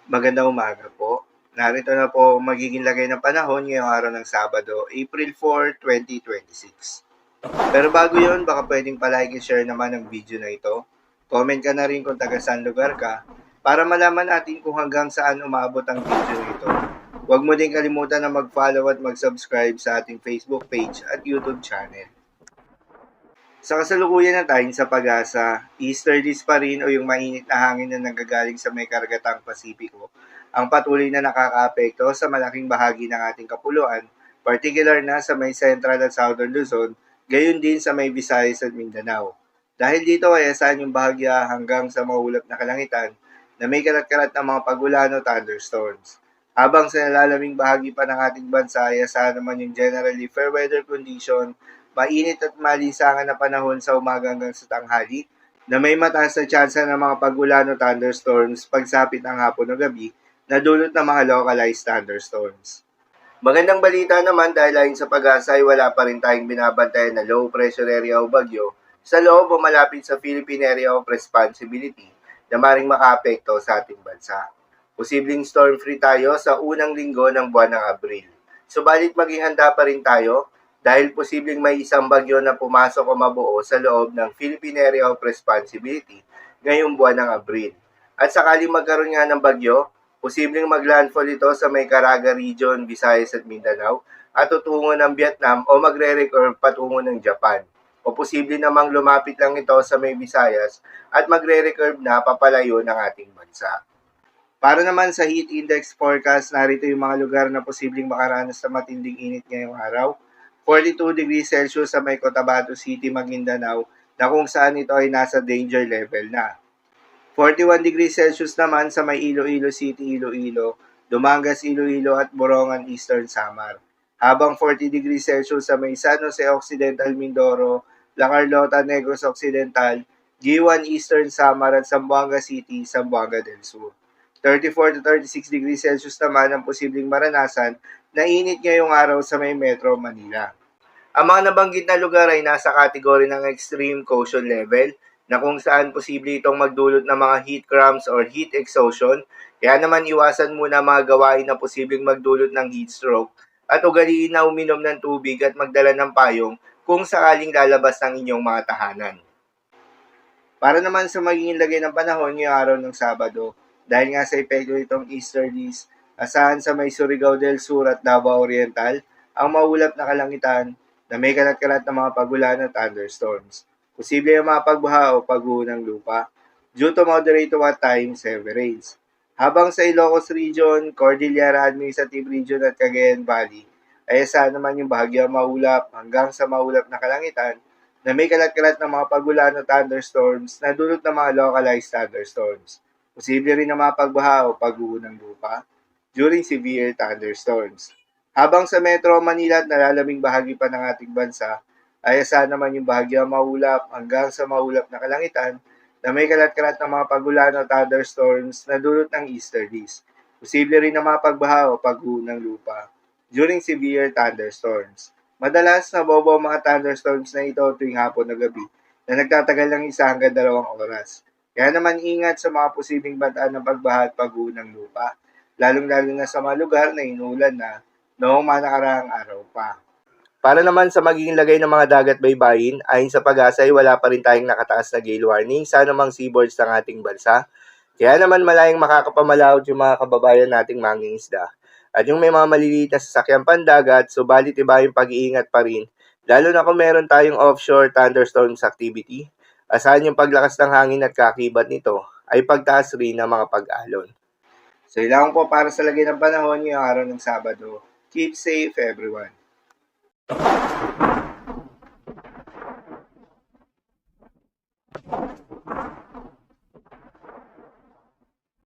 Magandang umaga po. Narito na po ang magiging lagay ng panahon ngayong araw ng Sabado, April 4, 2026. Pero bago yun, baka pwedeng palike and share naman ang video na ito. Comment ka na rin kung taga saan lugar ka para malaman natin kung hanggang saan umabot ang video na ito. Huwag mo din kalimutan na mag-follow at mag-subscribe sa ating Facebook page at YouTube channel. Sa kasalukuyan na tayo sa pag-asa, easterlies pa rin o yung mainit na hangin na nanggagaling sa may karagatang Pasipiko ang patuloy na nakakaapekto sa malaking bahagi ng ating kapuluan, particular na sa may central at southern Luzon, gayon din sa may Visayas at Mindanao. Dahil dito ay asahan yung bahagya hanggang sa maulap na kalangitan na may kalat-kalat ng mga pagulan o thunderstorms. Habang sa nalalaming bahagi pa ng ating bansa ay asahan naman yung generally fair weather condition, mainit at malisangan na panahon sa umaga hanggang sa tanghali, na may mataas na tsansa ng mga pagulan o thunderstorms pagsapit ng hapon o gabi na dulot ng mga localized thunderstorms. Magandang balita naman dahil ayon sa pag-asa ay wala pa rin tayong binabantayan na low pressure area o bagyo sa loob o malapit sa Philippine Area of Responsibility na maring makaapekto sa ating bansa. Posibleng storm-free tayo sa unang linggo ng buwan ng Abril. Subalit maging handa pa rin tayo dahil posibleng may isang bagyo na pumasok o mabuo sa loob ng Philippine Area of Responsibility ngayong buwan ng Abril. At sakaling magkaroon nga ng bagyo, posibleng maglandfall ito sa may Caraga Region, Visayas at Mindanao at tutungo ng Vietnam o magre-recurve patungo ng Japan. O posible namang lumapit lang ito sa may Visayas at magre-recurve na papalayo ng ating bansa. Para naman sa heat index forecast, narito yung mga lugar na posibleng makaranas sa matinding init ngayong araw. 42 degrees Celsius sa may Cotabato City, Maguindanao, na kung saan ito ay nasa danger level na. 41 degrees Celsius naman sa may Iloilo City, Iloilo, Dumangas, Iloilo at Borongan, Eastern Samar. Habang 40 degrees Celsius sa may San Jose Occidental, Mindoro, La Carlota, Negros Occidental, G1 Eastern Samar at Zamboanga City, Zamboanga del Sur. 34 to 36 degrees Celsius naman ang posibleng maranasan na init ngayong araw sa may Metro Manila. Ang mga nabanggit na lugar ay nasa kategory ng extreme caution level na kung saan posible itong magdulot ng mga heat cramps or heat exhaustion, kaya naman iwasan muna mga gawain na posibleng magdulot ng heat stroke at ugaliin na uminom ng tubig at magdala ng payong kung sakaling lalabas ng inyong mga tahanan. Para naman sa magiging lagay ng panahon ngayong araw ng Sabado, dahil nga sa epekto itong easterlies, asahan sa may Surigao del Sur at Davao Oriental ang maulap na kalangitan na may kalat-kalat na mga pagulan at thunderstorms. Posible ang mga pagbaha o pagguho ng lupa due to moderate to at times heavy rains. Habang sa Ilocos Region, Cordillera Administrative Region at Cagayan Valley ay asahan naman yung bahagyang maulap hanggang sa maulap na kalangitan na may kalat-kalat na mga pagulan o thunderstorms na dulot ng mga localized thunderstorms. Posible rin na mapagbaha o pagguho ng lupa during severe thunderstorms. Habang sa Metro Manila at nalalaming bahagi pa ng ating bansa, ay asahan naman yung bahagyang maulap hanggang sa maulap na kalangitan na may kalat-kalat ng mga pagulan o thunderstorms na dulot ng easterlies. Posible rin na mapagbaha o pagguho ng lupa during severe thunderstorms. Madalas nabobo ang mga thunderstorms na ito tuwing hapon o gabi na nagtatagal ng 1 hanggang 2 oras. Kaya naman ingat sa mga posibleng bantaan ng pagbaha at pagguho ng lupa, lalong-lalo na sa mga lugar na inuulan na noong mga nakaraang araw pa. Para naman sa magiging lagay ng mga dagat baybayin, ayon sa pag-asa ay wala pa rin tayong nakataas na gale warning sa anumang seaboards ng ating bansa. Kaya naman malayang makakapamalaot yung mga kababayan nating mangingisda. At yung may mga maliliit na sasakyang pandagat, subalit iba yung pag-iingat pa rin, lalo na kung meron tayong offshore thunderstorms activity. Asahan yung paglakas ng hangin at kakibat nito ay pagtaas rin ng mga pag-alon. So ilang po para sa lagay ng panahon ngayong araw ng Sabado. Keep safe everyone.